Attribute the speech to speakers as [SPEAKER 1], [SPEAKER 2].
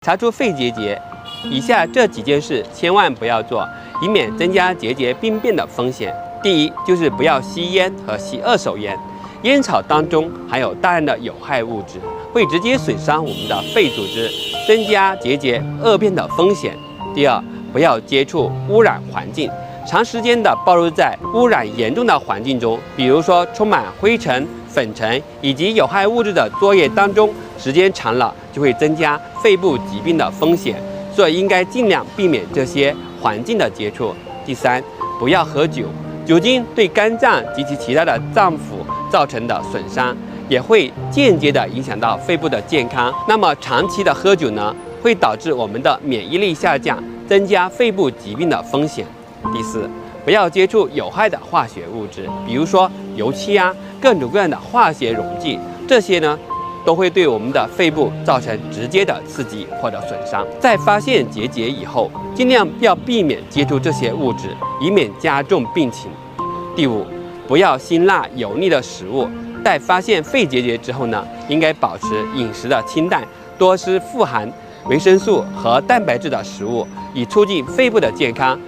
[SPEAKER 1] 查出肺结节，以下这几件事千万不要做，以免增加结节病变的风险。第一，就是不要吸烟和吸二手烟，烟草当中含有大量的有害物质，会直接损伤我们的肺组织，增加结节恶变的风险。第二，不要接触污染环境，长时间的暴露在污染严重的环境中，比如说充满灰尘、粉尘以及有害物质的作业当中，时间长了就会增加肺部疾病的风险，所以应该尽量避免这些环境的接触。第三，不要喝酒，酒精对肝脏及其他的脏腑造成的损伤，也会间接的影响到肺部的健康。那么长期的喝酒呢，会导致我们的免疫力下降，增加肺部疾病的风险。第四，不要接触有害的化学物质，比如说油漆啊，各种各样的化学溶剂，这些呢都会对我们的肺部造成直接的刺激或者损伤。在发现结节以后，尽量要避免接触这些物质，以免加重病情。第五，不要辛辣油腻的食物。在发现肺结节之后呢，应该保持饮食的清淡，多吃富含维生素和蛋白质的食物，以促进肺部的健康，